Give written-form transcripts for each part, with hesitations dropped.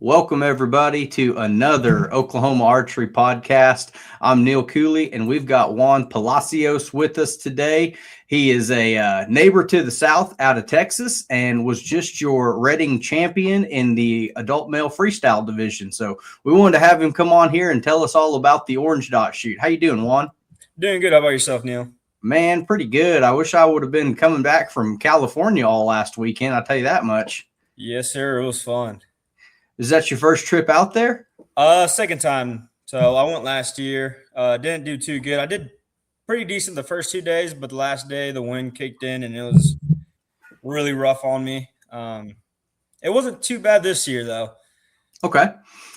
Welcome, everybody, to another Oklahoma Archery podcast. I'm Neil Cooley, and we've got Juan Palacios with us today. He is a neighbor to the south out of Texas and was just your Reading champion in the Adult Male Freestyle division. So we wanted to have him come on here and tell us all about the Orange Dot shoot. How you doing, Juan? Doing good. How about yourself, Neil? Man, pretty good. I wish I would have been coming back from California all last weekend. I'll tell you that much. Yes, sir. It was fun. Is that your first trip out there? Second time. So I went last year. Didn't do too good. I did pretty decent the first 2 days, but the last day the wind kicked in and it was really rough on me. It wasn't too bad this year though. Okay.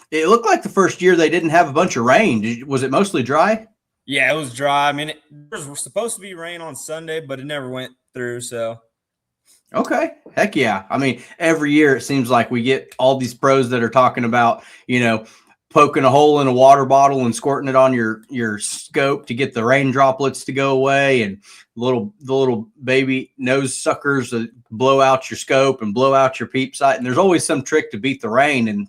It looked like the first year they didn't have a bunch of rain. Was it mostly dry? Yeah, it was dry. I mean, there was supposed to be rain on Sunday, but it never went through. So. Okay. Heck yeah. I mean, every year it seems like we get all these pros that are talking about, poking a hole in a water bottle and squirting it on your scope to get the rain droplets to go away, and the little baby nose suckers that blow out your scope and blow out your peep sight. And there's always some trick to beat the rain. And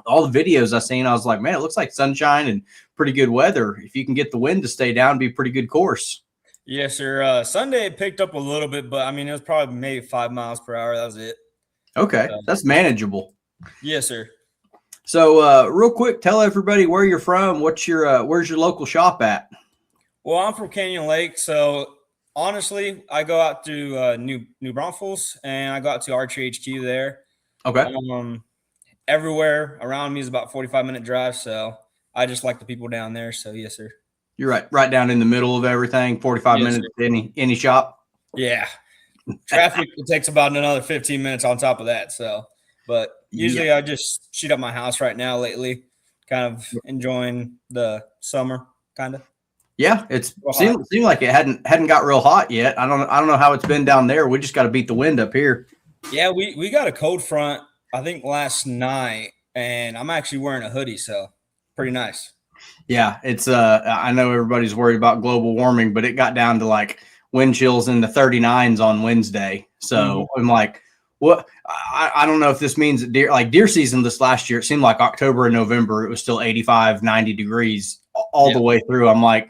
all the videos I seen, I was like, man, it looks like sunshine and pretty good weather. If you can get the wind to stay down, it'd be a pretty good course. Yes, sir. Sunday it picked up a little bit, but I mean, it was probably maybe 5 miles per hour. That was it. Okay. That's manageable. Yes, sir. So real quick, tell everybody where you're from. Where's your local shop at? Well, I'm from Canyon Lake. So honestly, I go out to New Braunfels and I go out to Archery HQ there. Okay. Everywhere around me is about 45-minute drive. So I just like the people down there. So yes, sir. You're right down in the middle of everything, 45 minutes to any shop. Yeah. Traffic, it takes about another 15 minutes on top of that. So, but usually I just shoot up my house right now lately, kind of enjoying the summer, kind of. Yeah, it seemed like it hadn't got real hot yet. I don't know how it's been down there. We just got to beat the wind up here. Yeah, we got a cold front, I think last night, and I'm actually wearing a hoodie, so pretty nice. Yeah, it's I know everybody's worried about global warming, but it got down to like wind chills in the 39s on Wednesday. So I'm like, what? I don't know if this means that deer season this last year, it seemed like October and November, it was still 85, 90 degrees all the way through. I'm like,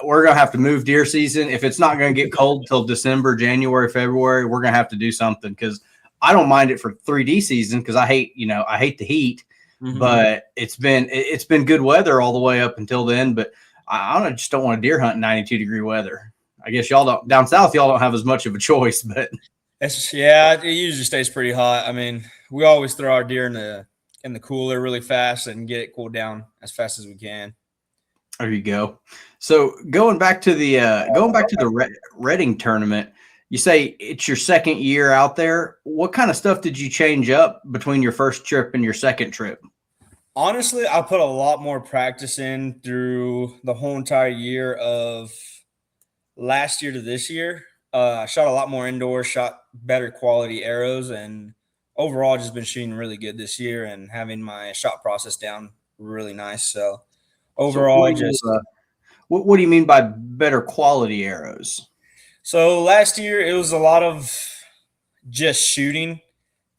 we're going to have to move deer season. If it's not going to get cold till December, January, February, we're going to have to do something, because I don't mind it for 3D season because I hate the heat. But it's been good weather all the way up until then. But I just don't want to deer hunt in 92-degree weather. I guess y'all don't down south. Y'all don't have as much of a choice, but it usually stays pretty hot. I mean, we always throw our deer in the cooler really fast and get it cooled down as fast as we can. There you go. So going back to the Reading tournament, you say it's your second year out there. What kind of stuff did you change up between your first trip and your second trip? Honestly, I put a lot more practice in through the whole entire year of last year to this year. I shot a lot more indoors, shot better quality arrows, and overall just been shooting really good this year and having my shot process down really nice. So overall, what do you mean by better quality arrows? So last year it was a lot of just shooting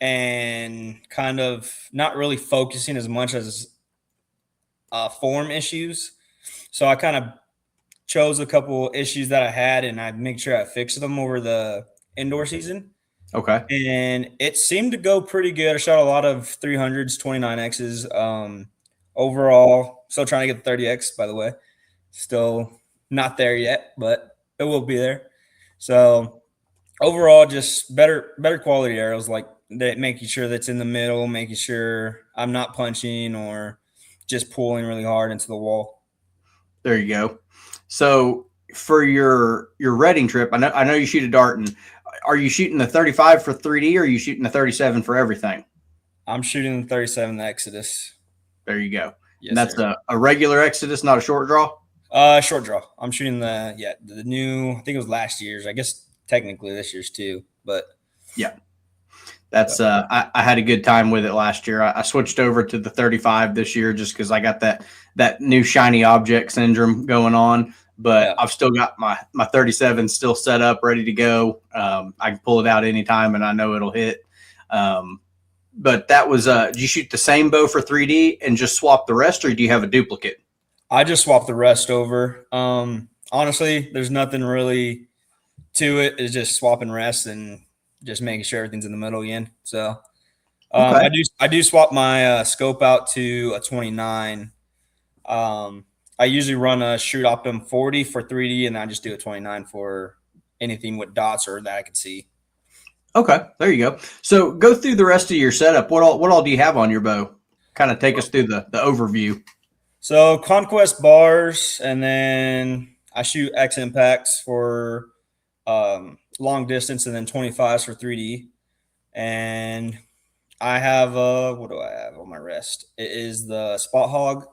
and kind of not really focusing as much as form issues. So I kind of chose a couple issues that I had and I make sure I fixed them over the indoor season. Okay. And it seemed to go pretty good. I shot a lot of 300s, 29Xs. Overall, still trying to get the 30X, by the way. Still not there yet, but it will be there. So overall, just better quality arrows, like that, making sure that's in the middle, making sure I'm not punching or just pulling really hard into the wall. There you go. So for your Reading trip, I know you shoot a Darton. Are you shooting the 35 for 3D, or are you shooting the 37 for everything? I'm shooting the 37, the Exodus. There you go. Yes, and that's a regular Exodus, not a short draw? Short draw. I'm shooting the new, I think it was last year's. I guess technically this year's too, but yeah. That's I had a good time with it last year. I switched over to the 35 this year just because I got that new shiny object syndrome going on. But I've still got my 37 still set up, ready to go. I can pull it out anytime, and I know it'll hit. But that was did you shoot the same bow for 3D and just swap the rest, or do you have a duplicate? I just swapped the rest over. Honestly, there's nothing really to it. It's just swapping rest and just making sure everything's in the middle again. So Okay. I do swap my scope out to a 29. I usually run a Shoot Optim 40 for 3D, and I just do a 29 for anything with dots or that I can see. Okay, there you go. So go through the rest of your setup. What all do you have on your bow? Kind of take us through the overview. So Conquest bars, and then I shoot X impacts for long distance, and then 25s for 3D. And I have what do I have on my rest? It is the Spot Hog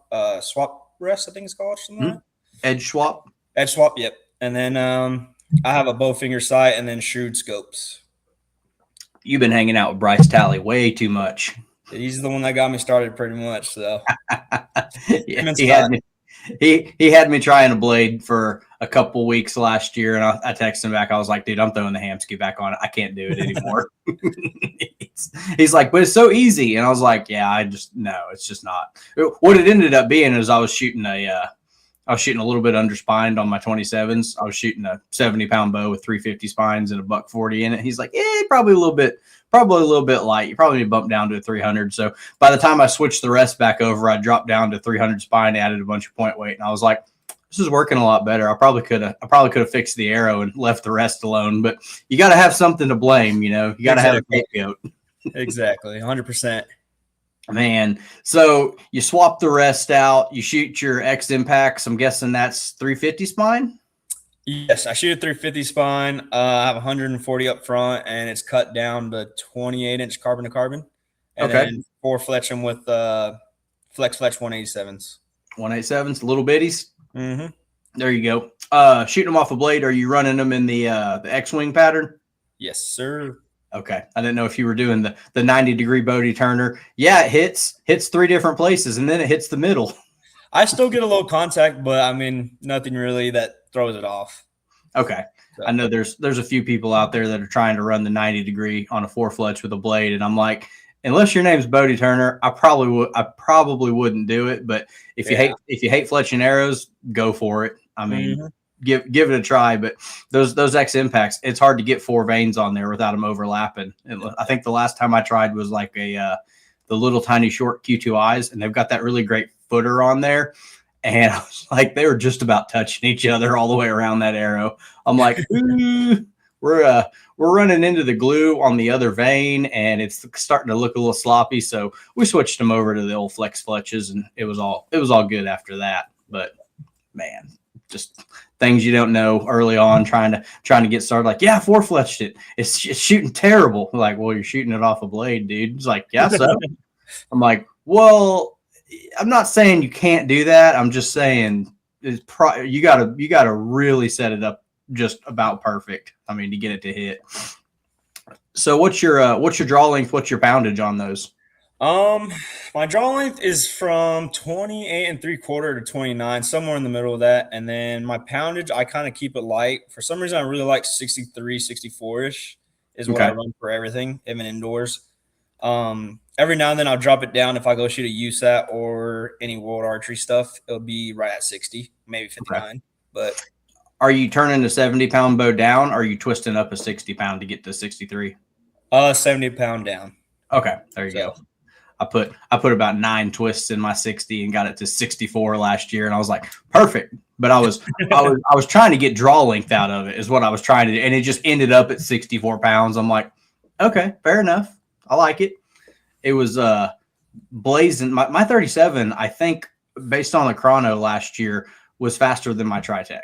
swap rest, I think it's called. Something like that. Edge swap. Edge swap, yep. And then I have a bowfinger sight and then shrewd scopes. You've been hanging out with Bryce Talley way too much. He's the one that got me started pretty much. So yeah, he had me trying a blade for a couple weeks last year, and I texted him back. I was like, dude, I'm throwing the Hamsky back on it. I can't do it anymore. He's like, but it's so easy. And I was like, yeah, no, it's just not. What it ended up being is I was shooting a little bit underspined on my 27s. I was shooting a 70-pound bow with 350 spines and a buck 40 in it. He's like, yeah, probably a little bit light. You probably need to bump down to a 300. So by the time I switched the rest back over, I dropped down to 300 spine, added a bunch of point weight, and I was like, this is working a lot better. I probably could have fixed the arrow and left the rest alone. But you got to have something to blame, you know. You got to have a scapegoat. Exactly, 100%. Man, so you swap the rest out. You shoot your X impacts. I'm guessing that's 350 spine. Yes, I shoot a 350 spine. I have 140 up front, and it's cut down to 28-inch carbon to carbon. And then 4 fletching with Flex 187s. 187s, little bitties. Mm-hmm. There you go. Shooting them off a blade. Are you running them in the X-wing pattern? Yes, sir. Okay. I didn't know if you were doing the 90-degree Bodie turner. Yeah, it hits 3 different places, and then it hits the middle. I still get a little contact, but I mean, nothing really that throws it off. Okay. So, I know there's a few people out there that are trying to run the 90-degree on a 4-fletch with a blade, and I'm like, unless your name's Bodie Turner, I probably wouldn't do it. But if you hate fletching arrows, go for it. I mean, give it a try. But those X impacts, it's hard to get 4 vanes on there without them overlapping. And I think the last time I tried was like the little tiny short Q2Is, and they've got that really great footer on there. And I was like, they were just about touching each other all the way around that arrow. I'm like, we're running into the glue on the other vane, and it's starting to look a little sloppy. So we switched them over to the old flex fletches, and it was all good after that. But man, just things you don't know early on, trying to get started. Like, yeah, 4-fletched it. It's shooting terrible. Like, well, you're shooting it off a blade, dude. It's like, yeah, so. I'm like, well, I'm not saying you can't do that. I'm just saying you gotta really set it up just about perfect. I mean, to get it to hit. So what's your draw length? What's your poundage on those? My draw length is from 28 3/4 to 29, somewhere in the middle of that. And then my poundage, I kind of keep it light. For some reason, I really like 63, 64-ish is what I run for everything, even indoors. Every now and then I'll drop it down if I go shoot a USAT or any world archery stuff. It'll be right at 60, maybe 59. Okay. But are you turning the 70-pound bow down, or are you twisting up a 60-pound to get to 63? 70-pound down. Okay, there you go. I put about 9 twists in my 60 and got it to 64 last year, and I was like, perfect. But I was trying to get draw length out of it, is what I was trying to do, and it just ended up at 64 pounds. I'm like, okay, fair enough. I like it. It was blazing. My 37, I think, based on the chrono last year, was faster than my Tritech.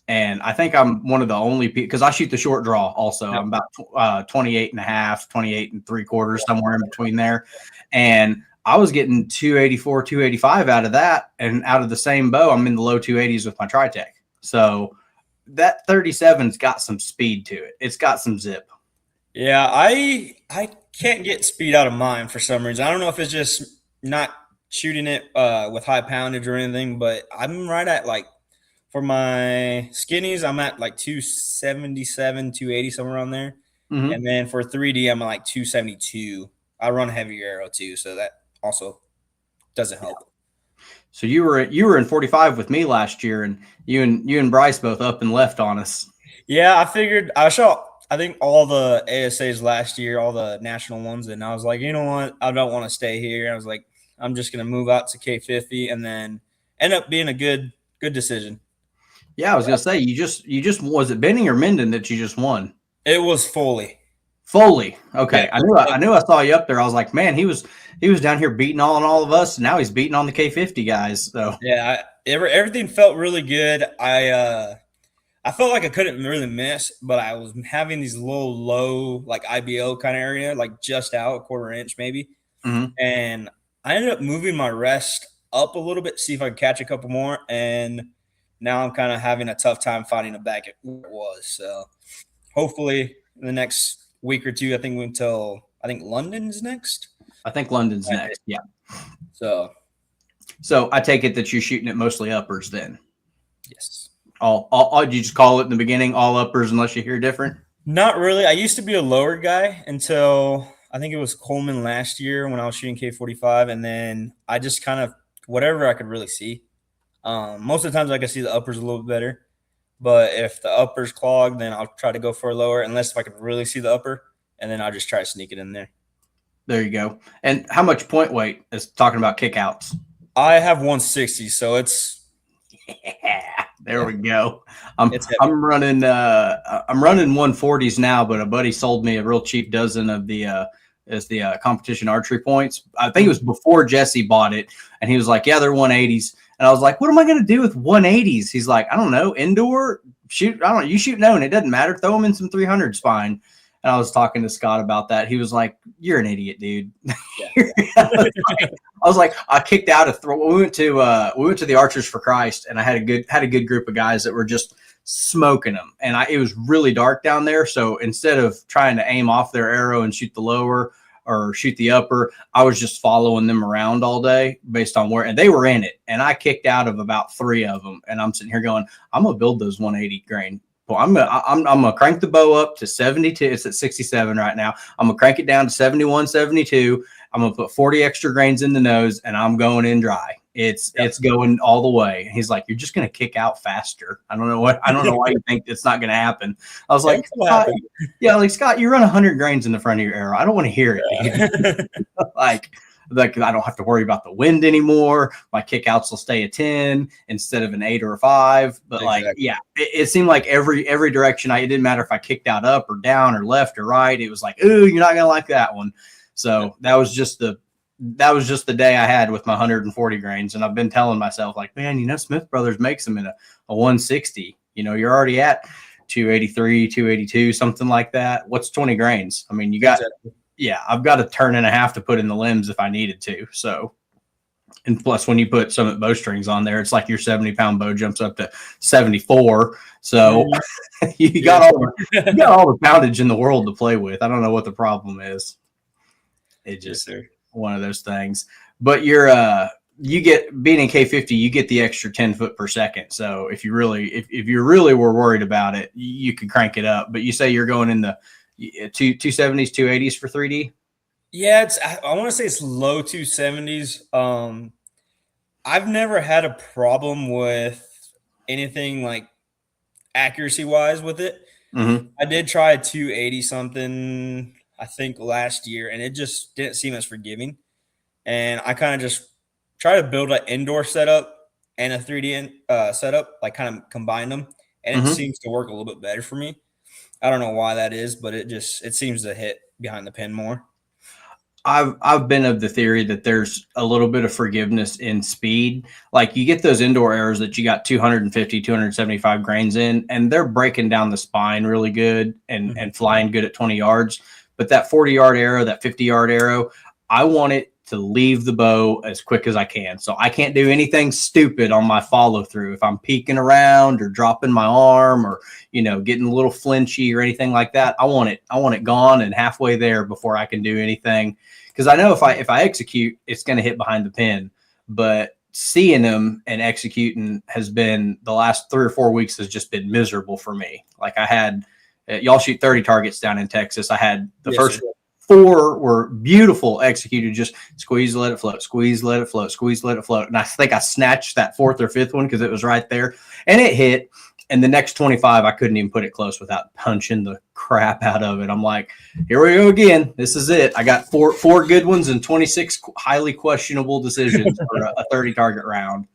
And I think I'm one of the only people, because I shoot the short draw also. I'm about 28 and a half, 28 and 3/4, somewhere in between there. And I was getting 284, 285 out of that. And out of the same bow, I'm in the low 280s with my Tritech. So that 37's got some speed to it. It's got some zip. Yeah, I can't get speed out of mine for some reason. I don't know if it's just not shooting it with high poundage or anything, but I'm right at, like, for my skinnies, I'm at like 277, 280, somewhere around there. Mm-hmm. And then for 3D, I'm at like 272. I run heavier arrow too, so that also doesn't help. So you were in 45 with me last year, and you and Bryce both up and left on us. Yeah, I figured I shot. I think all the ASAs last year, all the national ones, and I was like, you know what, I don't want to stay here. I was like, I'm just gonna move out to K50, and then end up being a good decision. Yeah, I was gonna say you just was it Benning or Minden that you just won? It was Foley. Foley. Okay, Yeah. I knew I saw you up there. I was like, man, he was down here beating on all of us, and now he's beating on the K50 guys. So Yeah, everything felt really good. I felt like I couldn't really miss, but I was having these little low, like IBO kind of area, like just out a quarter inch maybe. mm-hmm. And I ended up moving my rest up a little bit, see if I could catch a couple more. And now I'm kind of having a tough time finding it back at where it was. So hopefully in the next week or two, I think London's next. I think London's next. Yeah. So I take it that you're shooting it mostly uppers then. yes. All you just call it in the beginning, all uppers unless you hear different? Not really. I used to be a lower guy until I think it was Coleman last year when I was shooting K45, and then I just kind of whatever I could really see. Most of the times I can see the uppers a little bit better, but if the upper's clogged, then I'll try to go for a lower, unless if I can really see the upper, and then I'll just try to sneak it in there. There you go. And how much point weight is talking about kickouts? I have 160, so it's there we go. I'm running 140s now, but a buddy sold me a real cheap dozen of the competition archery points. I think it was before Jesse bought it, and he was like, "Yeah, they're 180s." And I was like, "What am I going to do with 180s?" He's like, "I don't know, indoor shoot. I don't know. You shoot no, and it doesn't matter. Throw them in some 300s, fine." And I was talking to Scott about that. He was like, "You're an idiot, dude." Yeah. I was like, I kicked out of throw. We went to the Archers for Christ, and I had a good group of guys that were just smoking them. And it was really dark down there. So instead of trying to aim off their arrow and shoot the lower or shoot the upper, I was just following them around all day based on where, and they were in it. And I kicked out of about 3 of them. And I'm sitting here going, I'm gonna build those 180 grain. Well, I'm gonna crank the bow up to 72. It's at 67 right now. I'm gonna crank it down to 71, 72. I'm gonna put 40 extra grains in the nose, and I'm going in dry. It's going all the way. He's like, "You're just gonna kick out faster." I don't know why you think it's not gonna happen. I was like, Scott, you run 100 grains in the front of your arrow. I don't want to hear it. like I don't have to worry about the wind anymore. My kickouts will stay a 10 instead of an 8 or a 5. But it seemed like every direction. It didn't matter if I kicked out up or down or left or right. It was like, ooh, you're not gonna like that one. So that was just the day I had with my 140 grains. And I've been telling myself, like, man, Smith Brothers makes them in a 160. You're already at 283, 282, something like that. What's 20 grains? I mean, you got I've got a turn and a half to put in the limbs if I needed to. So, and plus when you put some at bowstrings on there, it's like your 70-pound bow jumps up to 74. So you got all the poundage in the world to play with. I don't know what the problem is. It just one of those things. But you get being in K50, you get the extra 10 foot per second. So if you really were worried about it, you could crank it up. But you say you're going in the 270s, 280s for 3D? Yeah, I want to say it's low 270s. I've never had a problem with anything like accuracy wise with it. Mm-hmm. I did try a 280 something, I think, last year, and it just didn't seem as forgiving. And I kind of just try to build an indoor setup and a 3D setup, like kind of combine them, and it seems to work a little bit better for me. I don't know why that is, but it seems to hit behind the pin more. I've been of the theory that there's a little bit of forgiveness in speed. Like you get those indoor arrows that you got 250, 275 grains in, and they're breaking down the spine really good and flying good at 20 yards. But that 40-yard arrow, that 50-yard arrow, I want it to leave the bow as quick as I can. So I can't do anything stupid on my follow through. If I'm peeking around or dropping my arm or, getting a little flinchy or anything like that, I want it gone and halfway there before I can do anything. Because I know if I execute, it's going to hit behind the pin. But seeing them and executing has been the last 3 or 4 weeks has just been miserable for me. Like I had, y'all shoot 30 targets down in Texas. I had the 4 were beautiful executed, just squeeze, let it float, squeeze, let it float, squeeze, let it float. And I think I snatched that 4th or 5th one because it was right there, and it hit. And the next 25, I couldn't even put it close without punching the crap out of it. I'm like, here we go again. This is it. I got four good ones and 26 highly questionable decisions for a 30 target round.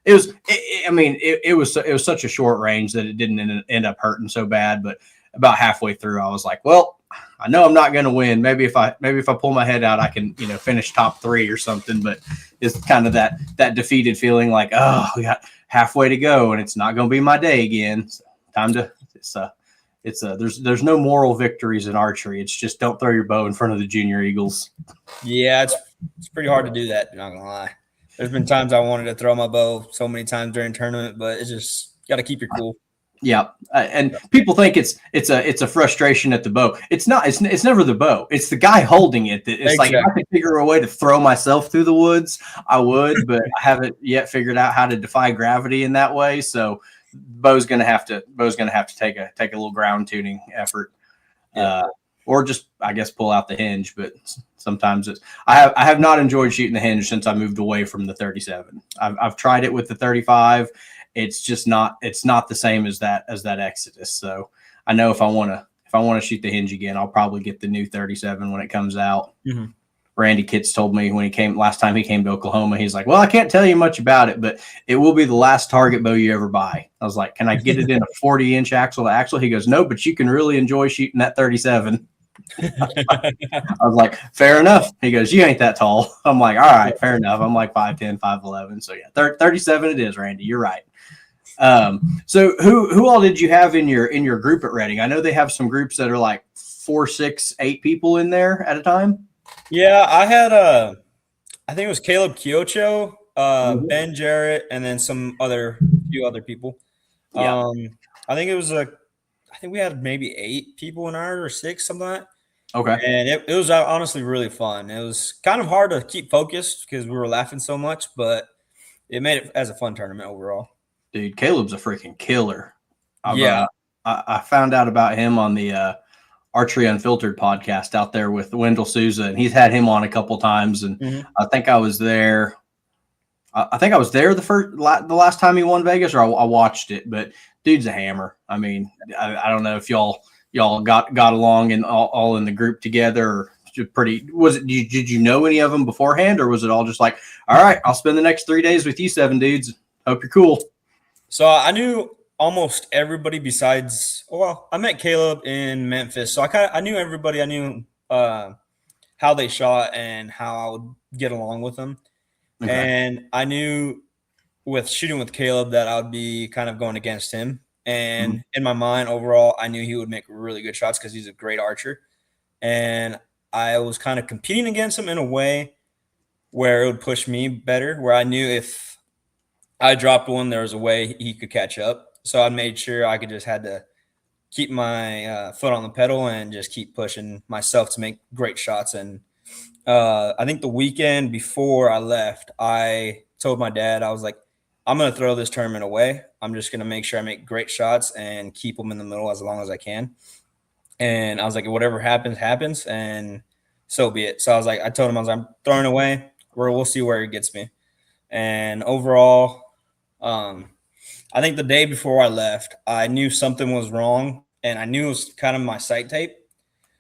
It was such a short range that it didn't end up hurting so bad. But about halfway through, I was like, well, I know I'm not going to win. Maybe if I pull my head out, I can, finish top 3 or something. But it's kind of that defeated feeling, like, oh, we got halfway to go and it's not going to be my day again. So there's no moral victories in archery. It's just don't throw your bow in front of the junior eagles. Yeah, it's pretty hard to do that. Not gonna lie. There's been times I wanted to throw my bow so many times during tournament, but it's just got to keep your cool. Yeah, and people think it's a frustration at the bow. It's not. It's never the bow. It's the guy holding it. It's exactly. Like, if I could figure a way to throw myself through the woods, I would, but I haven't yet figured out how to defy gravity in that way. So bow's gonna have to take a little ground tuning effort, or just, I guess, pull out the hinge. But sometimes I have not enjoyed shooting the hinge since I moved away from the 37. I've tried it with the 35. It's just not the same as that Exodus. So I know if I want to shoot the hinge again, I'll probably get the new 37 when it comes out. Mm-hmm. Randy Kitts told me when last time he came to Oklahoma, he's like, well, I can't tell you much about it, but it will be the last target bow you ever buy. I was like, can I get it in a 40-inch axle to axle? He goes, no, but you can really enjoy shooting that 37. I was like, fair enough. He goes, you ain't that tall. I'm like, all right, fair enough. I'm like 5'10", 5'11". So yeah, 37 it is, Randy. You're right. So who all did you have in your group at Reading? I know they have some groups that are like 4, 6, 8 people in there at a time. Yeah, I had I think it was Caleb Kiocho, Ben Jarrett, and then few other people. Yeah. I think we had maybe 8 people in ours, or 6, something like that. Okay. And it was honestly really fun. It was kind of hard to keep focused because we were laughing so much, but it made it as a fun tournament overall. Dude, Caleb's a freaking killer. I found out about him on the Archery Unfiltered podcast out there with Wendell Souza, and he's had him on a couple times. And I think I was there. The last time he won Vegas, or I watched it. But dude's a hammer. I mean, I don't know if y'all got along and all in the group together. Or did you know any of them beforehand, or was it all just like, all right, I'll spend the next 3 days with you 7 dudes. Hope you're cool. So I knew almost everybody besides, I met Caleb in Memphis. So I knew everybody. I knew how they shot and how I would get along with them. Okay. And I knew with shooting with Caleb that I would be kind of going against him. And in my mind, overall, I knew he would make really good shots because he's a great archer. And I was kind of competing against him in a way where it would push me better, where I knew if I dropped one, there was a way he could catch up. So I made sure I had to keep my foot on the pedal and just keep pushing myself to make great shots. And I think the weekend before I left, I told my dad, I was like, I'm going to throw this tournament away. I'm just going to make sure I make great shots and keep them in the middle as long as I can. And I was like, whatever happens, happens. And so be it. So I told him, I'm throwing away. We'll see where it gets me. And overall, I think the day before I left, I knew something was wrong, and I knew it was kind of my sight tape.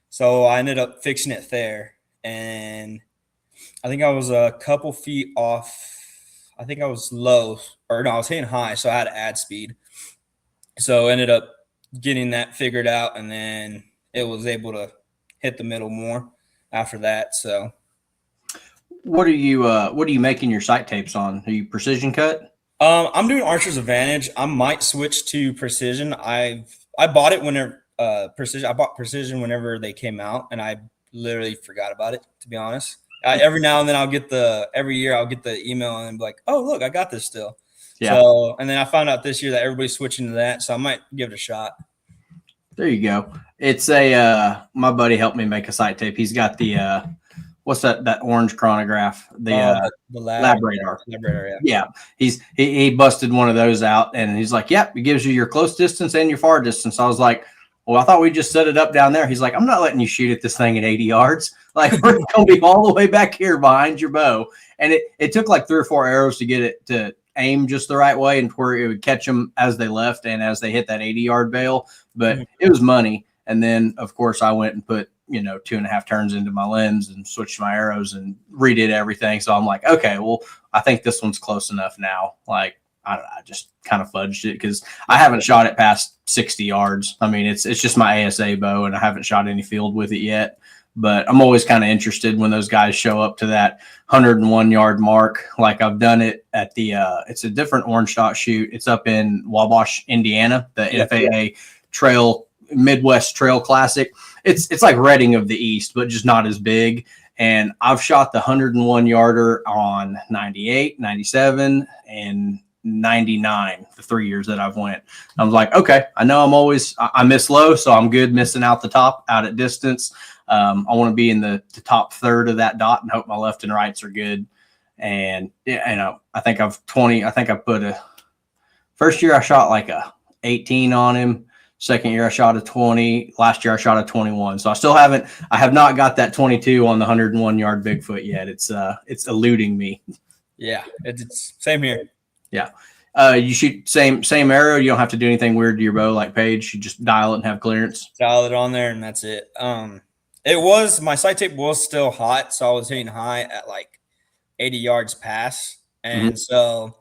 So I ended up fixing it there, and I think I was a couple feet off. I think I was low, or no, I was hitting high, so I had to add speed. So I ended up getting that figured out, and then it was able to hit the middle more after that. So what are you making your sight tapes on? Are you precision cut? I'm doing Archer's Advantage. I might switch to Precision. I bought it whenever Precision. I bought Precision whenever they came out, and I literally forgot about it, to be honest. Every now and then every year I'll get the email and be like, oh, look, I got this still. Yeah. So, and then I found out this year that everybody's switching to that, so I might give it a shot. There you go. It's my buddy helped me make a sight tape. He's got the what's that orange chronograph? The Labrador. Yeah. He busted one of those out, and he's like, "Yep, it gives you your close distance and your far distance." I was like, well, I thought we just set it up down there. He's like, I'm not letting you shoot at this thing at 80 yards. Like, we're going to be all the way back here behind your bow. And it took like 3 or 4 arrows to get it to aim just the right way and where it would catch them as they left and as they hit that 80-yard bail. But it was money. And then, of course, I went and put, 2.5 turns into my lens and switched my arrows and redid everything. So I'm like, okay, well, I think this one's close enough now. Like, I just kind of fudged it because I haven't shot it past 60 yards. I mean, it's just my ASA bow, and I haven't shot any field with it yet. But I'm always kind of interested when those guys show up to that 101-yard mark. Like, I've done it at the it's a different orange dot shoot. It's up in Wabash, Indiana, the FAA Trail Midwest Trail Classic. It's like Reading of the East, but just not as big. And I've shot the 101-yarder on 98, 97, and 99, the 3 years that I've went. I was like, okay, I know I miss low, so I'm good missing out the top out at distance. I want to be in the top third of that dot and hope my left and rights are good. And I think I put first year I shot like a 18 on him. Second year I shot a 20. Last year I shot a 21. So I have not got that 22 on the 101-yard Bigfoot yet. It's eluding me. Yeah, it's same here. Yeah. You shoot same arrow. You don't have to do anything weird to your bow like Paige. You just dial it and have clearance. Dial it on there and that's it. My sight tape was still hot, so I was hitting high at like 80 yards pass. And so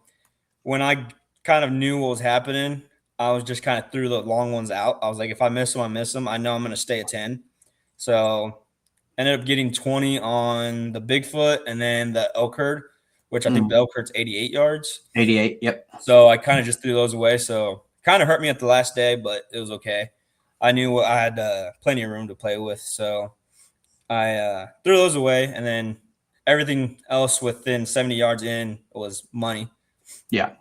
when I kind of knew what was happening, I was just kind of threw the long ones out. I was like, if I miss them, I miss them. I know I'm going to stay at 10. So ended up getting 20 on the Bigfoot and then the elk herd, which I think the elk herd's 88 yards. 88, yep. So I kind of just threw those away. So kind of hurt me at the last day, but it was okay. I knew I had plenty of room to play with. So I threw those away. And then everything else within 70 yards in was money. Yeah.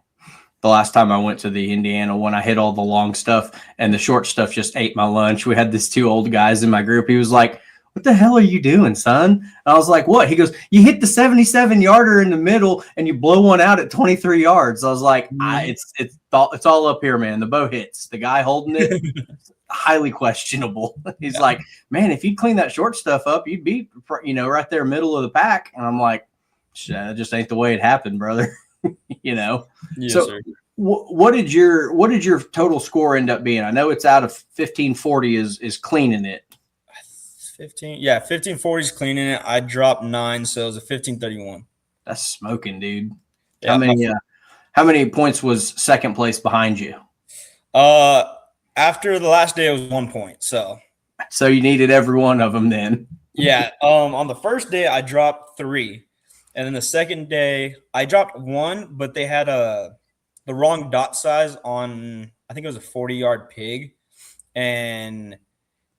The last time I went to the Indiana one, I hit all the long stuff and the short stuff just ate my lunch. We had these 2 old guys in my group. He was like, what the hell are you doing, son? And I was like, what? He goes, you hit the 77-yarder in the middle and you blow one out at 23 yards. I was like, it's all up here, man. The bow hits. The guy holding it, highly questionable. He's like, man, if you clean that short stuff up, you'd be, right there middle of the pack. And I'm like, that just ain't the way it happened, brother. Yes, so sir. What did your total score end up being? I know it's out of 1540 is cleaning it. 1540 is cleaning it. I dropped 9, so it was a 1531. That's smoking, dude. Yeah, how many points was second place behind you? After the last day, it was 1 point. So you needed every one of them then. Yeah. On the first day, I dropped 3. And then the second day, I dropped 1, but they had the wrong dot size on, I think it was a 40-yard pig. And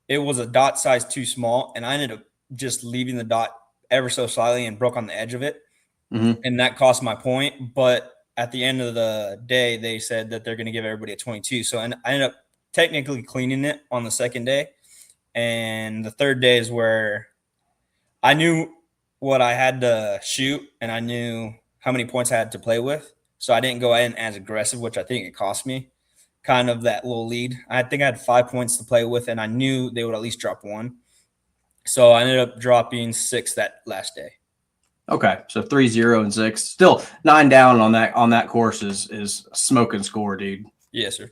it was a dot size too small. And I ended up just leaving the dot ever so slightly and broke on the edge of it. And that cost my point. But at the end of the day, they said that they're going to give everybody a 22. So I ended up technically cleaning it on the second day. And the third day is where I knew what I had to shoot, and I knew how many points I had to play with. So I didn't go in as aggressive, which I think it cost me kind of that little lead. I think I had 5 points to play with, and I knew they would at least drop 1. So I ended up dropping 6 that last day. Okay. So 3, 0, and 6. Still 9 down on that course is smoking score, dude. Yes, sir.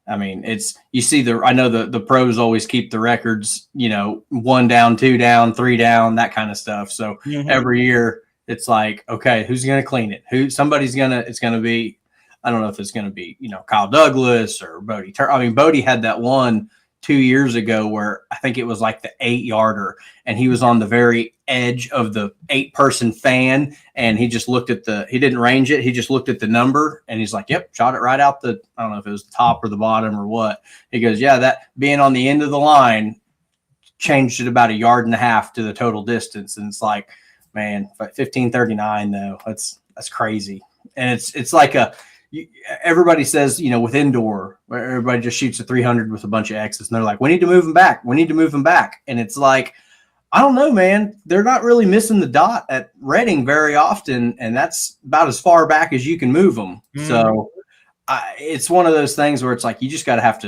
I mean, I know the pros always keep the records, 1 down, 2 down, 3 down, that kind of stuff. So every year it's like, okay, who's going to clean it? It's going to be, I don't know if it's going to be, Kyle Douglas or Bodie. I mean, Bodie had that one 2 years ago where I think it was like the 8-yarder and he was on the very edge of the 8-person fan and he just looked at he didn't range it. He just looked at the number and he's like, yep, shot it right out I don't know if it was the top or the bottom or what. He goes, yeah, that being on the end of the line changed it about 1.5 yards to the total distance. And it's like, man, 1539 though, that's crazy. And it's like everybody says, with indoor, where everybody just shoots a 300 with a bunch of X's, and they're like, we need to move them back. We need to move them back. And it's like, I don't know, man. They're not really missing the dot at Reading very often, and that's about as far back as you can move them. So it's one of those things where it's like you're gonna have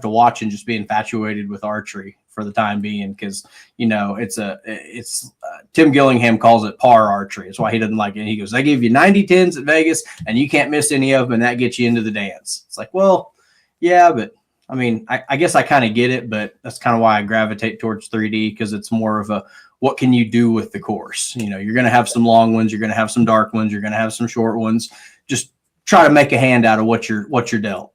to watch and just be infatuated with archery for the time being, because it's Tim Gillingham calls it par archery. That's why he doesn't like it. He goes, they give you 90-10s at Vegas and you can't miss any of them, and that gets you into the dance. It's like, well, yeah, but I mean, I guess I kind of get it, but that's kind of why I gravitate towards 3D, because it's more of a what can you do with the course. You're going to have some long ones, you're going to have some dark ones, you're going to have some short ones. Just try to make a hand out of what you're dealt.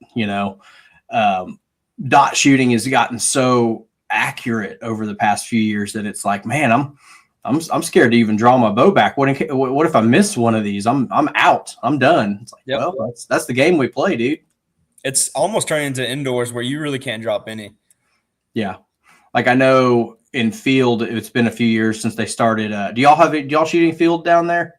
Dot shooting has gotten so accurate over the past few years that it's like, man, I'm scared to even draw my bow back. What if I miss one of these? I'm out. I'm done. It's like, well, that's the game we play, dude. It's almost turning into indoors where you really can't drop any. Yeah. Like I know in field, it's been a few years since they started. Do y'all shooting field down there?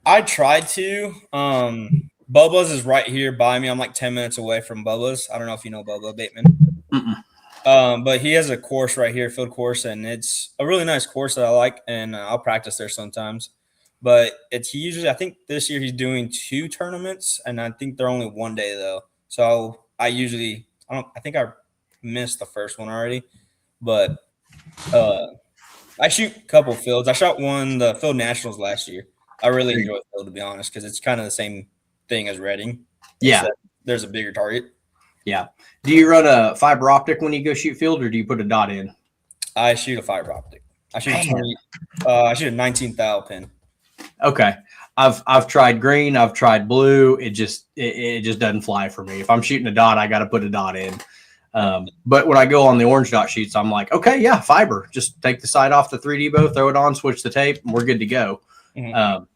I tried to. Bubba's is right here by me. I'm like 10 minutes away from Bubba's. I don't know if you know Bubba Bateman. But he has a course right here, field course, and it's a really nice course that I like, and I'll practice there sometimes. But he usually, I think this year he's doing 2 tournaments, and I think they're only one day though. So I think I missed the first one already, but I shoot a couple fields. I shot the field nationals last year. I really enjoy field, to be honest, because it's kind of the same thing as Reading. Yeah. There's a bigger target. Yeah. Do you run a fiber optic when you go shoot field, or do you put a dot in? I shoot a fiber optic. I shoot a 19 thou pin. Okay. I've tried green, I've tried blue. It just doesn't fly for me. If I'm shooting a dot, I got to put a dot in. But when I go on the orange dot sheets, I'm like, okay, yeah, fiber. Just take the sight off the 3D bow, throw it on, switch the tape, and we're good to go.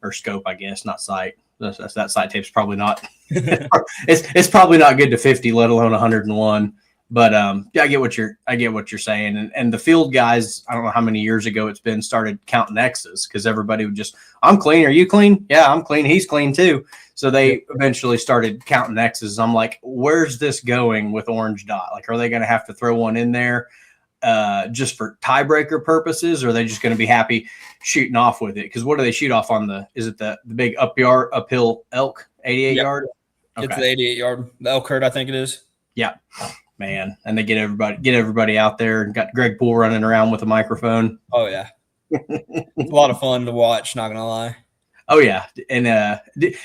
Or scope, I guess, not sight. That sight tape's probably not. it's probably not good to 50, let alone 101. But yeah, I get what you're saying. And the field guys, I don't know how many years ago it's been, started counting X's, because everybody would just, I'm clean. Are you clean? Yeah, I'm clean. He's clean too. So they eventually started counting X's. I'm like, where's this going with orange dot? Like, are they going to have to throw one in there just for tiebreaker purposes? Or are they just going to be happy shooting off with it? Because what do they shoot off on is it the big uphill elk 88 yard? Okay. It's the 88 yard, the elk herd, I think it is. Yeah. Man, and they get everybody out there, and got Greg Poole running around with a microphone. Oh yeah, it's a lot of fun to watch. Not gonna lie. Oh yeah, and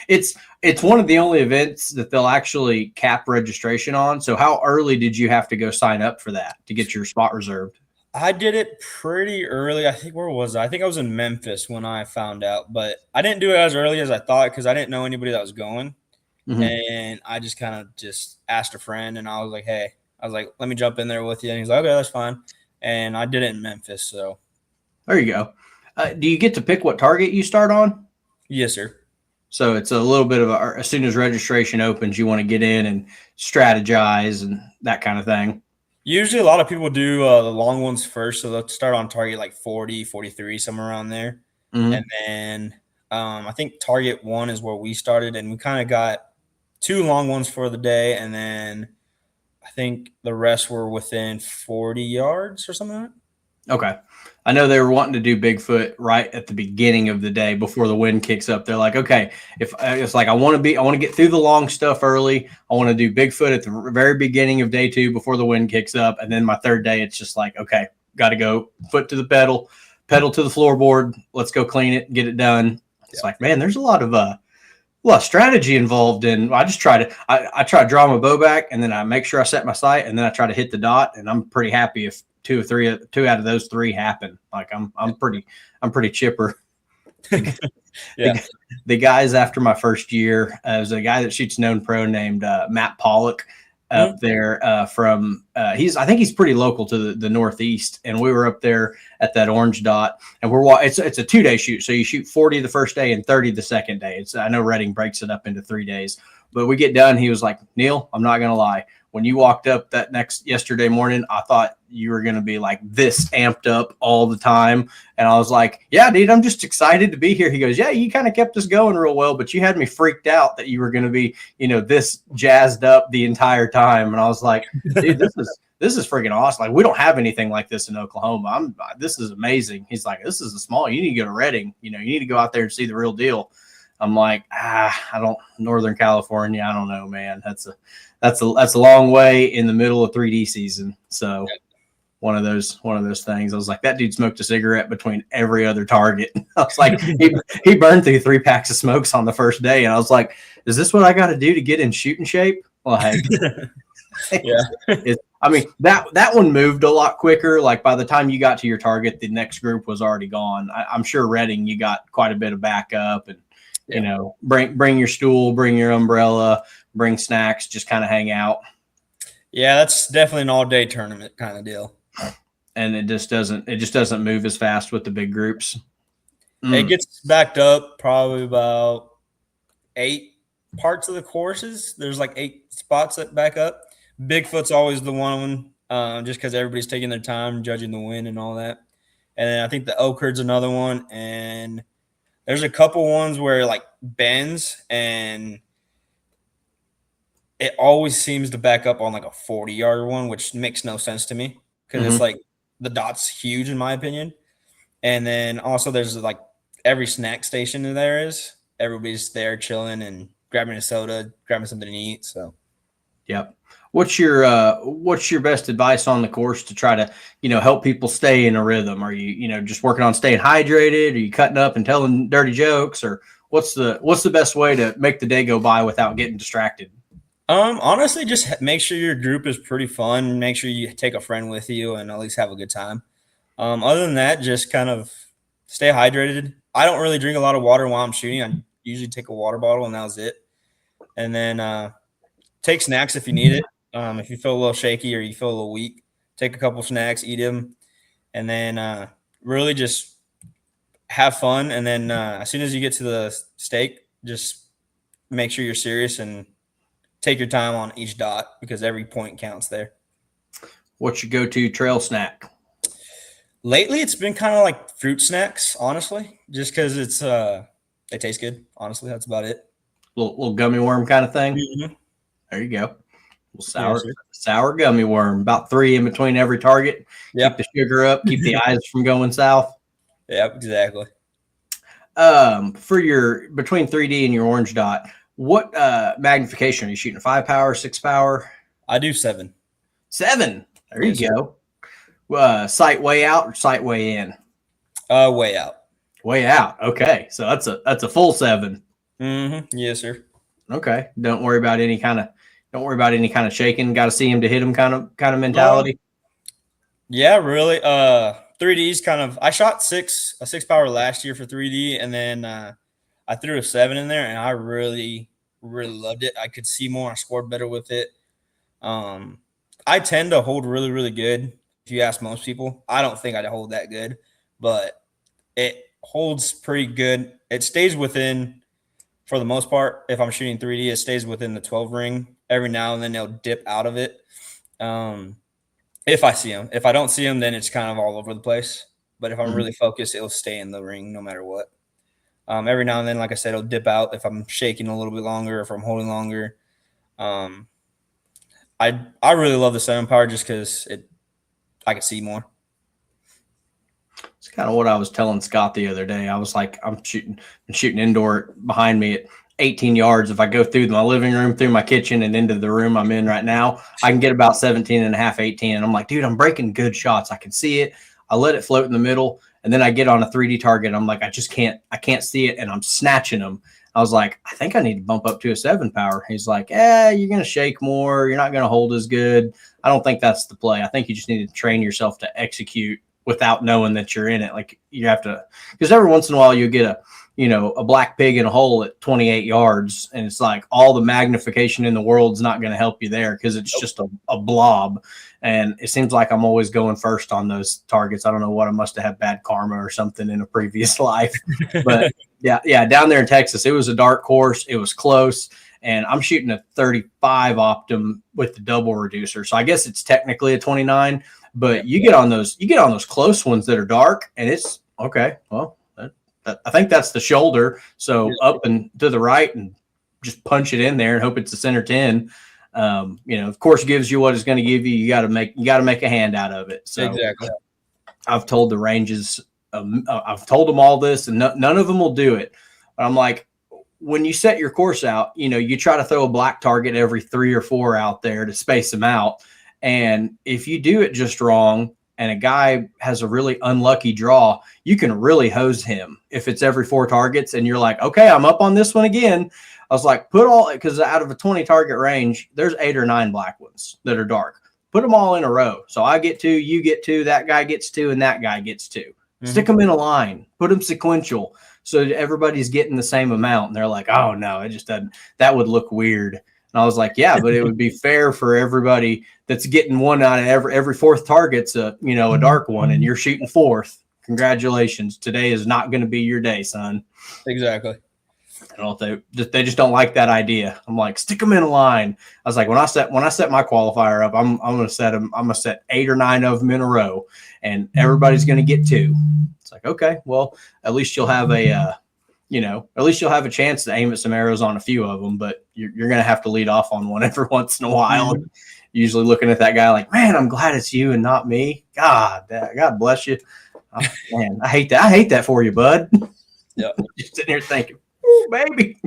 it's one of the only events that they'll actually cap registration on. So how early did you have to go sign up for that to get your spot reserved? I did it pretty early. I think where was I? I think I was in Memphis when I found out, but I didn't do it as early as I thought because I didn't know anybody that was going, and I just kind of asked a friend, and I was like, hey. I was like, let me jump in there with you. And he's like, okay, that's fine. And I did it in Memphis. So there you go. Do you get to pick what target you start on? Yes, sir. So it's a little bit of as soon as registration opens, you want to get in and strategize and that kind of thing. Usually a lot of people do the long ones first. So they'll start on target like 40, 43, somewhere around there. And then I think target 1 is where we started. And we kind of got 2 long ones for the day. And then I think the rest were within 40 yards or something like that. Okay. I know they were wanting to do Bigfoot right at the beginning of the day before the wind kicks up. They're like, okay, if it's like I want to get through the long stuff early. I want to do Bigfoot at the very beginning of day 2 before the wind kicks up. And then my third day, it's just like, okay, got to go foot to the pedal to the floorboard. Let's go clean it, get it done. It's like, man, there's a lot of strategy involved in. I just try to draw my bow back, and then I make sure I set my sight, and then I try to hit the dot, and I'm pretty happy if 2 out of those 3 happen. Like I'm pretty chipper. Yeah. The guys after my first year, there's a guy that shoots known pro named Matt Pollock up there from I think he's pretty local to the Northeast, and we were up there at that orange dot, and it's a 2-day shoot, so you shoot 40 the first day and 30 the second day. I know Reading breaks it up into 3 days, but we get done. He was like, Neil, I'm not gonna lie, when you walked up yesterday morning, I thought you were going to be like this amped up all the time. And I was like, yeah, dude, I'm just excited to be here. He goes, yeah, you kind of kept us going real well, but you had me freaked out that you were going to be, this jazzed up the entire time. And I was like, dude, this is freaking awesome. Like, we don't have anything like this in Oklahoma. This is amazing. He's like, this is a small, you need to go to Reading. You need to go out there and see the real deal. I'm like, I don't, Northern California. I don't know, man. That's a long way in the middle of 3D season. So one of those things. I was like, that dude smoked a cigarette between every other target. I was like, he burned through 3 packs of smokes on the first day. And I was like, is this what I got to do to get in shooting shape? Like, I mean, that one moved a lot quicker. Like by the time you got to your target, the next group was already gone. I'm sure Reading, you got quite a bit of backup and, you know, bring your stool, bring your umbrella, bring snacks, just kind of hang out. Yeah, that's definitely an all-day tournament kind of deal. And it just doesn't move as fast with the big groups. It gets backed up probably about 8 parts of the courses. There's like 8 spots that back up. Bigfoot's always the one, just because everybody's taking their time judging the wind and all that. And then I think the Oak Herd's another one. And there's a couple ones where it like bends and it always seems to back up on like a 40-yard one, which makes no sense to me because it's like the dot's huge in my opinion. And then also there's like every snack station there is. Everybody's there chilling and grabbing a soda, grabbing something to eat. So, yep. What's your best advice on the course to try to, you know, help people stay in a rhythm? Are you know, just working on staying hydrated? Are you cutting up and telling dirty jokes, or what's the best way to make the day go by without getting distracted? Honestly, just make sure your group is pretty fun. Make sure you take a friend with you and at least have a good time. Other than that, just kind of stay hydrated. I don't really drink a lot of water while I'm shooting. I usually take a water bottle and that was it. And then take snacks if you need it. If you feel a little shaky or you feel a little weak, take a couple snacks, eat them, and then really just have fun. And then as soon as you get to the stake, just make sure you're serious and take your time on each dot because every point counts there. What's your go-to trail snack? Lately, it's been kind of like fruit snacks, honestly, just because it's they taste good. Honestly, that's about it. Little gummy worm kind of thing. Mm-hmm. There you go. Sour gummy worm. About 3 in between every target. Yep. Keep the sugar up. Keep the eyes from going south. Yep, exactly. For your between 3D and your orange dot, what magnification are you shooting? 5 power, 6 power? I do 7. 7. There you go. Sight way out or sight way in? Way out. Way out. Okay, so that's a full 7. Mm-hmm. Yes, sir. Okay. Don't worry about any kind of shaking. Got to see him to hit him kind of mentality. Yeah, really. 3D's kind of. I shot a 6 power last year for 3D, and then I threw a 7 in there, and I really, really loved it. I could see more. I scored better with it. I tend to hold really, really good. If you ask most people, I don't think I'd hold that good, but it holds pretty good. It stays within, for the most part, if I'm shooting 3D, it stays within the 12 ring. Every now and then they'll dip out of it. If I see them. If I don't see them, then it's kind of all over the place. But if I'm really focused, it'll stay in the ring no matter what. Every now and then, like I said, it'll dip out if I'm shaking a little bit longer, if I'm holding longer. I really love the 7 power just because I can see more. It's kind of what I was telling Scott the other day. I was like, I'm shooting indoor behind me at 18 yards. If I go through my living room, through my kitchen, and into the room I'm in right now, I can get about 17 and a half, 18. And I'm like, dude, I'm breaking good shots. I can see it. I let it float in the middle. And then I get on a 3D target. And I'm like, I can't see it. And I'm snatching them. I was like, I think I need to bump up to a 7 power. He's like, you're going to shake more. You're not going to hold as good. I don't think that's the play. I think you just need to train yourself to execute without knowing that you're in it. Like you have to, because every once in a while you get a black pig in a hole at 28 yards. And it's like all the magnification in the world's not going to help you there because it's just a blob. And it seems like I'm always going first on those targets. I don't know what, I must have had bad karma or something in a previous life. But yeah, down there in Texas, it was a dark course. It was close. And I'm shooting a 35 Optum with the double reducer. So I guess it's technically a 29, but you get on those close ones that are dark and it's okay. Well, I think that's the shoulder. So up and to the right and just punch it in there and hope it's a center 10. Of course gives you what it's going to give you. You got to make a hand out of it. So exactly. I've told the ranges, I've told them all this and none of them will do it. But I'm like, when you set your course out, you try to throw a black target every 3 or 4 out there to space them out. And if you do it just wrong and a guy has a really unlucky draw, you can really hose him if it's every 4 targets and you're like, okay, I'm up on this one again. I was like, because out of a 20 target range, there's 8 or 9 black ones that are dark. Put them all in a row. So I get 2, you get 2, that guy gets 2, and that guy gets 2. Mm-hmm. Stick them in a line, put them sequential so that everybody's getting the same amount. And they're like, oh no, it just doesn't, that would look weird. And I was like, yeah, but it would be fair for everybody that's getting one out of every 4th target's a dark one, and you're shooting 4th. Congratulations. Today is not going to be your day, son. Exactly. I don't know if they just don't like that idea. I'm like, stick them in a line. I was like, when I set my qualifier up, I'm going to set them. I'm going to set 8 or 9 of them in a row, and everybody's going to get 2. It's like, okay, well, at least you'll have a chance to aim at some arrows on a few of them, but you're going to have to lead off on one every once in a while. Mm-hmm. Usually looking at that guy like, man, I'm glad it's you and not me. God bless you. Oh, man, I hate that for you, bud. Yeah. Just sitting here thinking, ooh, baby,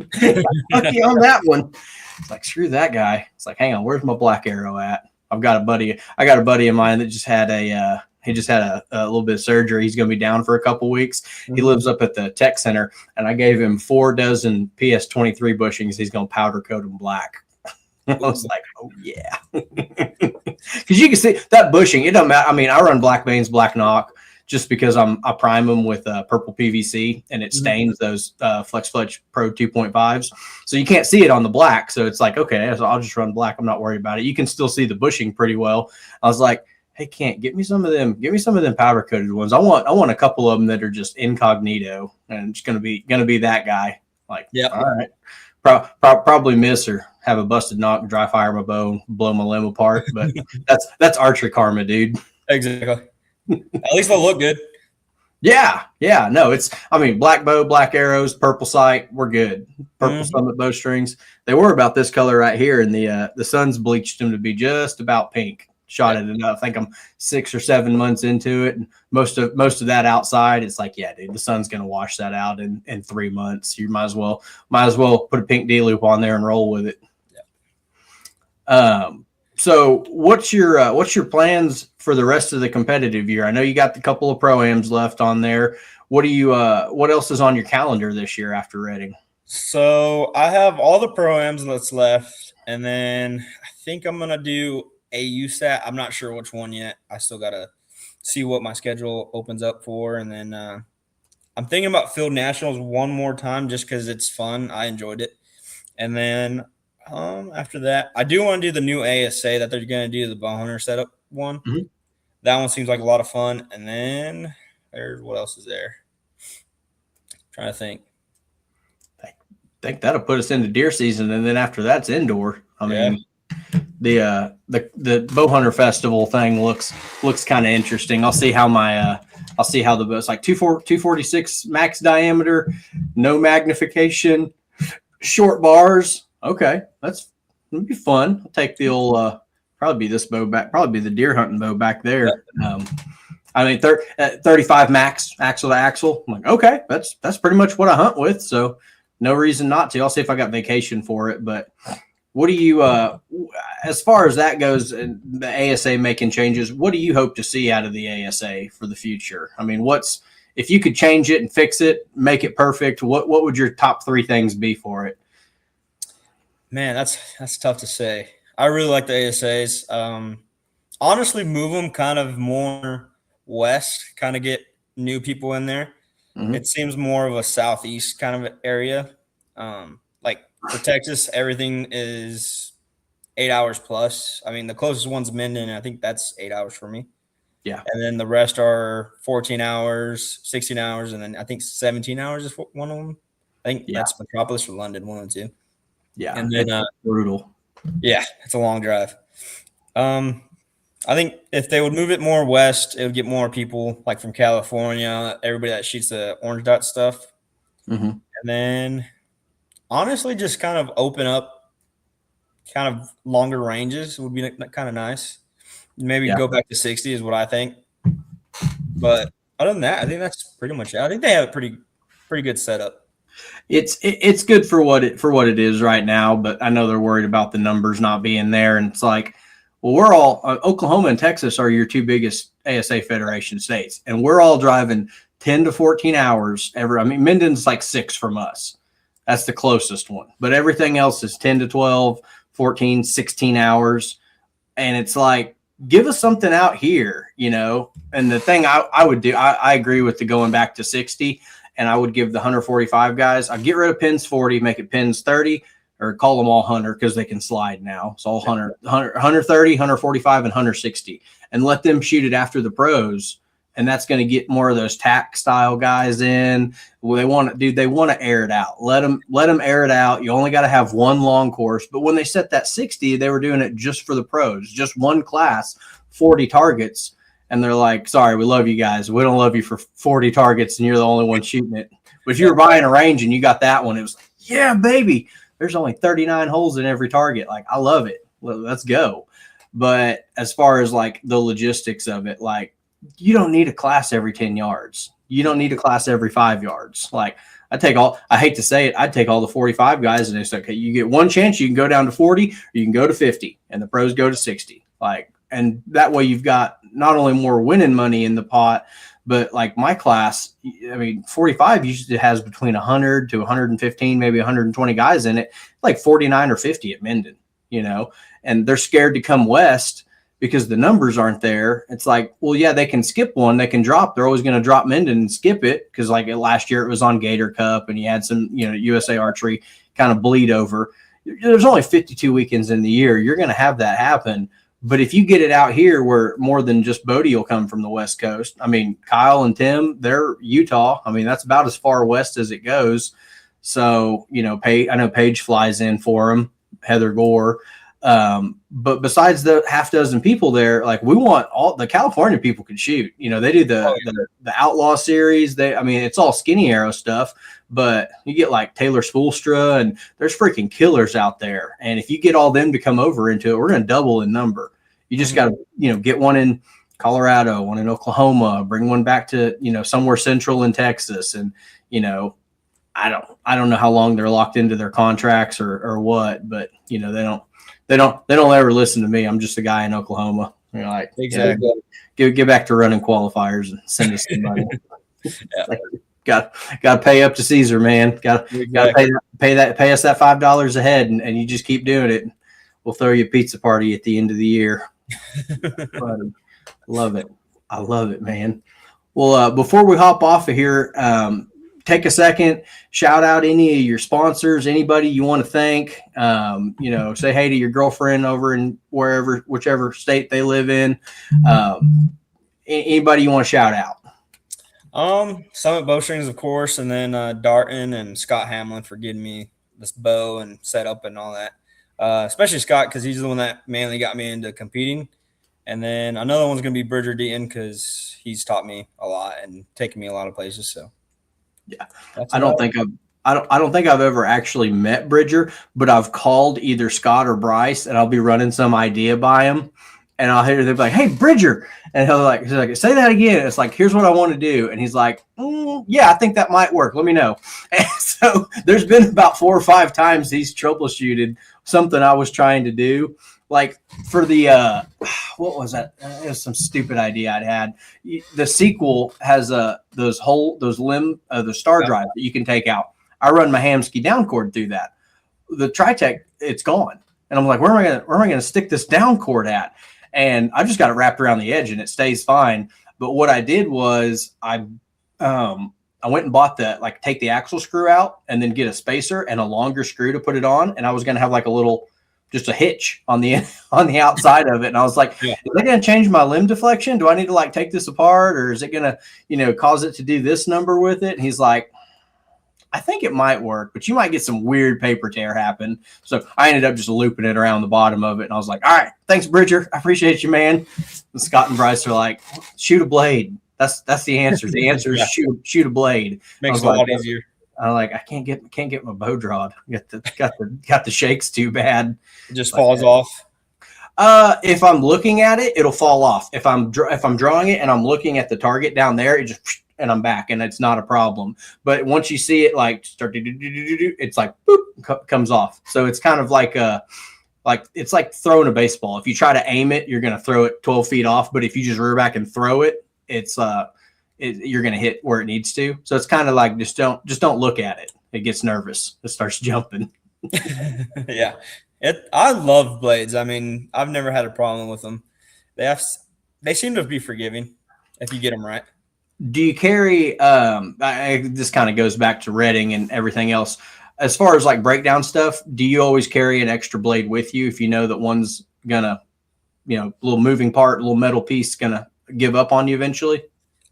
lucky on that one. It's like, screw that guy. It's like, hang on, where's my black arrow at? I got a buddy of mine that just had a little bit of surgery. He's going to be down for a couple weeks. Mm-hmm. He lives up at the tech center, and I gave him 4 dozen PS23 bushings. He's going to powder coat them black. I was like, oh yeah, because you can see that bushing. It doesn't matter. I mean, I run black veins, black knock, just because I prime them with purple PVC, and it stains those Flex Fletch Pro 2.5s. So you can't see it on the black. So it's like, okay, so I'll just run black. I'm not worried about it. You can still see the bushing pretty well. I was like, hey, Kent, get me some of them powder coated ones. I want a couple of them that are just incognito, and it's gonna be that guy. Like, yeah, all right, probably miss or have a busted knock, dry fire my bow, blow my limb apart. But that's archery karma, dude. Exactly. At least they'll look good. Yeah. No, black bow, black arrows, purple sight, we're good. Purple Summit bowstrings. They were about this color right here, and the sun's bleached them to be just about pink. Shot it enough. I think I'm 6 or 7 months into it, and most of that outside, it's like, yeah, dude, the sun's gonna wash that out in 3 months. You might as well put a pink D loop on there and roll with it. Yeah. So what's your plans for the rest of the competitive year? I know you got a couple of pro-ams left on there. What else is on your calendar this year after Reading? So I have all the pro-ams that's left, and then I think I'm gonna do a USAT. I'm not sure which one yet. I still gotta see what my schedule opens up for, and then I'm thinking about Field Nationals one more time just because it's fun. I enjoyed it, and then after that, I do want to do the new ASA that they're going to do, the bow hunter setup one. Mm-hmm. That one seems like a lot of fun. And then what else is there? I'm trying to think. I think that'll put us into deer season, and then after that's indoor. I mean, the bow hunter festival thing looks kind of interesting. I'll see how the bow's like 246 max diameter, no magnification, short bars. Okay, that'll be fun. I'll take the old probably be this bow back, probably be the deer hunting bow back there. 35 max axle to axle. I'm like, okay, that's pretty much what I hunt with, so no reason not to. I'll see if I got vacation for it. But what do you as far as that goes, and the ASA making changes, what do you hope to see out of the ASA for the future? I mean, if you could change it and fix it, make it perfect, what would your top 3 things be for it? Man, that's tough to say. I really like the ASAs. Honestly, move them kind of more west, kind of get new people in there. Mm-hmm. It seems more of a southeast kind of area. Like for Texas, everything is 8 hours plus. I mean, the closest one's Minden, and I think that's 8 hours for me. Yeah. And then the rest are 14 hours, 16 hours, and then I think 17 hours is one of them. I think that's Metropolis or London, one of the two. Yeah, and then brutal. Yeah, it's a long drive. I think if they would move it more west, it would get more people like from California, everybody that shoots the orange dot stuff. Mm-hmm. And then honestly, just kind of open up kind of longer ranges would be kind of nice. Maybe go back to 60 is what I think. But other than that, I think that's pretty much it. I think they have a pretty good setup. It's good for what it is right now, but I know they're worried about the numbers not being there, and it's like, well, we're all Oklahoma and Texas are your two biggest ASA Federation states, and we're all driving 10 to 14 hours every. I mean, Minden's like 6 from us. That's the closest one, but everything else is 10 to 12, 14, 16 hours, and it's like, give us something out here, you know. And the thing I would do, I agree with the going back to 60. And I would give the 145 guys, I'd get rid of pins 40, make it pins 30, or call them all 100 because they can slide now. It's all 130, 145, and 160. And let them shoot it after the pros. And that's going to get more of those tack style guys in. Well, they want to air it out. Let them air it out. You only got to have one long course. But when they set that 60, they were doing it just for the pros, just one class, 40 targets. And they're like, sorry, we love you guys. We don't love you for 40 targets and you're the only one shooting it. But if you were buying a range and you got that one, it was like, yeah, baby. There's only 39 holes in every target. Like, I love it. Let's go. But as far as like the logistics of it, like, you don't need a class every 10 yards. You don't need a class every 5 yards. Like, I hate to say it, I'd take all the 45 guys and it's okay, you get one chance, you can go down to 40 or you can go to 50 and the pros go to 60. Like, and that way you've got not only more winning money in the pot, but like my class, I mean, 45 usually has between 100 to 115, maybe 120 guys in it, like 49 or 50 at Minden, you know, and they're scared to come west because the numbers aren't there. It's like, well, yeah, they can skip one, they can drop. They're always going to drop Minden and skip it because like last year it was on Gator Cup and you had some, you know, USA Archery kind of bleed over. There's only 52 weekends in the year. You're going to have that happen. But if you get it out here where more than just Bodie will come from the West Coast, I mean, Kyle and Tim, they're Utah. I mean, that's about as far west as it goes. So, you know, I know Paige flies in for them, Heather Gore. But besides the half dozen people there, like we want all the California people can shoot. You know, they do the Outlaw series. I mean, it's all skinny arrow stuff, but you get like Taylor Spoolstra and there's freaking killers out there. And if you get all them to come over into it, we're going to double in number. You just got to, you know, get one in Colorado, one in Oklahoma, bring one back to, you know, somewhere central in Texas. And, you know, I don't know how long they're locked into their contracts or what, but you know, they don't ever listen to me. I'm just a guy in Oklahoma. You know, like, exactly. Get back to running qualifiers and send us some money. Like, got to pay up to Caesar, man. Got to pay us that $5 a head, and you just keep doing it. We'll throw you a pizza party at the end of the year. Love it. I love it, man. Well, before we hop off of here, take a second, shout out any of your sponsors, anybody you want to thank. You know, say hey to your girlfriend over in whichever state they live in. Anybody you want to shout out? Summit Bowstrings, of course, and then Darton and Scott Hamlin for getting me this bow and setup and all that. Especially Scott because he's the one that mainly got me into competing. And then another one's going to be Bridger Deaton because he's taught me a lot and taken me a lot of places. So, yeah, I don't think I've ever actually met Bridger, but I've called either Scott or Bryce, and I'll be running some idea by him, and I'll hear them like, "Hey, Bridger," and he's like, "Say that again." It's like, "Here's what I want to do," and he's like, "Yeah, I think that might work. Let me know." And so there's been about 4 or 5 times he's troubleshooted something I was trying to do. Like for the what was that? It was some stupid idea I'd had. The sequel has those star drives that you can take out. I run my Hamsky down cord through that. The Tritech, it's gone, and I'm like, where am I gonna stick this down cord at? And I just got it wrapped around the edge, and it stays fine. But what I did was I went and bought take the axle screw out, and then get a spacer and a longer screw to put it on, and I was gonna have like just a hitch on the outside of it. And I was like, is that going to change my limb deflection? Do I need to take this apart, or is it going to, cause it to do this number with it? And he's like, I think it might work, but you might get some weird paper tear happen. So I ended up just looping it around the bottom of it. And I was like, all right, thanks, Bridger. I appreciate you, man. And Scott and Bryce are like, shoot a blade. That's the answer. The answer is shoot a blade. Makes it a lot easier. I'm like, I can't get my bow drawed. Got the shakes too bad. It just falls off. If I'm looking at it, it'll fall off. If I'm drawing it and I'm looking at the target down there, it just and I'm back, and it's not a problem. But once you see it like start to do, it's like boop, comes off. So it's kind of like it's like throwing a baseball. If you try to aim it, you're going to throw it 12 feet off. But if you just rear back and throw it, you're going to hit where it needs to. So it's kind of like just don't look at it. It gets nervous. It starts jumping. Yeah. I love blades. I mean, I've never had a problem with them. They seem to be forgiving if you get them right. Do you carry this kind of goes back to redding and everything else. As far as like breakdown stuff, do you always carry an extra blade with you if you know that one's gonna, a little moving part, a little metal piece gonna give up on you eventually?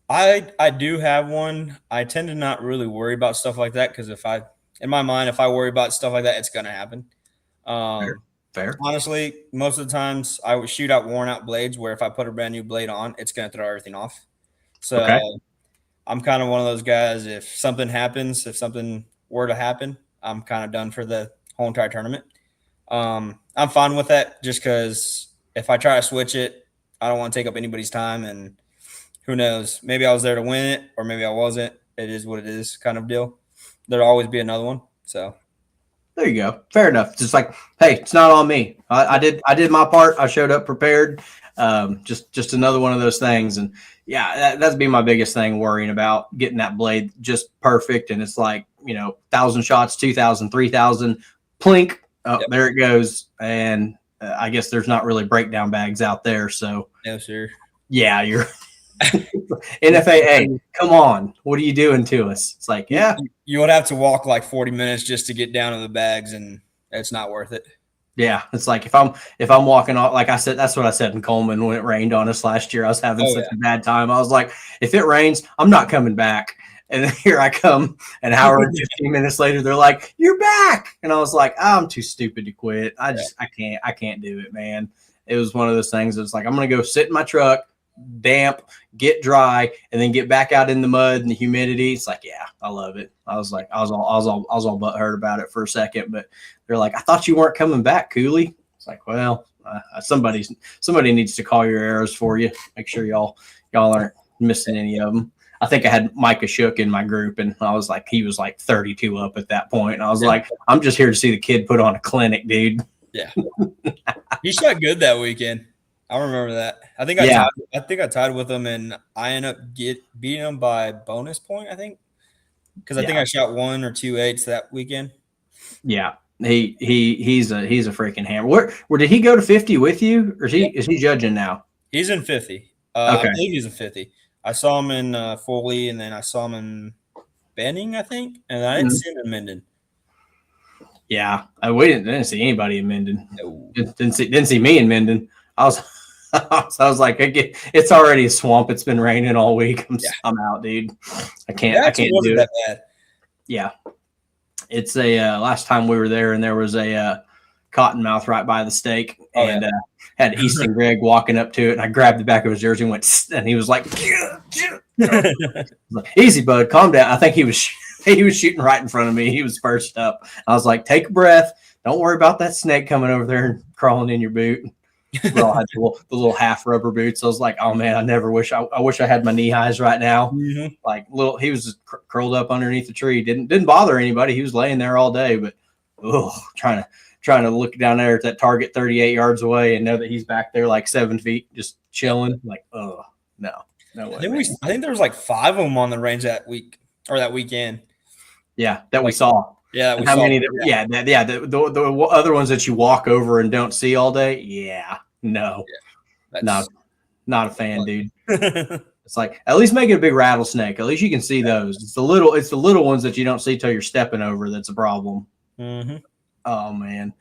I do have one. I tend to not really worry about stuff like that because in my mind, if I worry about stuff like that, it's gonna happen. Fair. Honestly, most of the times I would shoot out worn out blades where if I put a brand new blade on, it's gonna throw everything off. So okay. I'm kind of one of those guys. If something were to happen, I'm kind of done for the whole entire tournament. I'm fine with that just because if I try to switch it, I don't want to take up anybody's time. And who knows, maybe I was there to win it or maybe I wasn't. It is what it is kind of deal. There'll always be another one. So there you go. Fair enough. Just like, hey, it's not on me. I did my part. I showed up prepared. Just another one of those things. And yeah, that'd be my biggest thing, worrying about getting that blade just perfect. And it's like, 1,000 shots, 2,000, 3,000, plink. Oh, yep. There it goes. And I guess there's not really breakdown bags out there. So no, sir. Yeah, you're NFAA. Come on. What are you doing to us? It's like, yeah. You would have to walk like 40 minutes just to get down to the bags, and it's not worth it. Yeah, it's like if I'm walking off, like I said, that's what I said in Coleman when it rained on us last year. I was having such a bad time. I was like, if it rains, I'm not coming back. And then here I come, an hour and 15 minutes later, they're like, "You're back," and I was like, "I'm too stupid to quit. I can't do it, man." It was one of those things. It's like I'm gonna go sit in my truck, damp, get dry, and then get back out in the mud and the humidity. It's like, yeah, I love it. I was like, I was all butthurt about it for a second, but they're like, "I thought you weren't coming back, Cooley." It's like, well, somebody needs to call your arrows for you. Make sure y'all aren't missing any of them. I think I had Micah Shook in my group, and I was like, he was like 32 up at that point. And I was like, I'm just here to see the kid put on a clinic, dude. Yeah. He shot good that weekend. I remember that. I think I tied with him, and I ended up beating him by bonus point, I think. Because I think I shot 1 or 2 8s that weekend. Yeah. He's a freaking hammer. Where did he go to 50 with you, or is he judging now? He's in 50. Okay. I believe he's in 50. I saw him in Foley, and then I saw him in Benning, I think, and I didn't see him in Minden. Yeah, we didn't see anybody in Minden. No. Didn't see me in Minden. I was like, it's already a swamp. It's been raining all week. I'm out, dude. I can't do it. That bad. Yeah, it's last time we were there, and there was a cottonmouth right by the stake, and had Easton Greg walking up to it, and I grabbed the back of his jersey and went, and he was like, "Easy, bud, calm down." I think he was shooting right in front of me. He was first up. I was like, "Take a breath. Don't worry about that snake coming over there and crawling in your boot." We all had the little half rubber boots. I was like, "Oh man, I wish I had my knee highs right now." Mm-hmm. Like he was just curled up underneath the tree. Didn't bother anybody. He was laying there all day, but trying to look down there at that target 38 yards away and know that he's back there like 7 feet, just chilling. Like, oh no way. I think there was like 5 of them on the range that week or that weekend. Yeah, that we saw. Yeah, how many? The other ones that you walk over and don't see all day. Yeah, no, not a fan, dude. It's like, at least make it a big rattlesnake. At least you can see those. It's the little ones that you don't see till you're stepping over that's a problem. Mm-hmm. Oh man.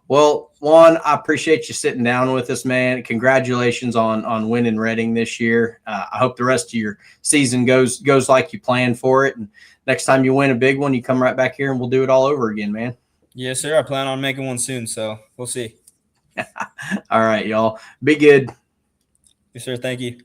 Well, Juan, I appreciate you sitting down with us, man. Congratulations on winning Reading this year. I hope the rest of your season goes like you planned for it. And next time you win a big one, you come right back here and we'll do it all over again, man. Yes, sir. I plan on making one soon, so we'll see. All right, y'all. Be good. Yes, sir. Thank you.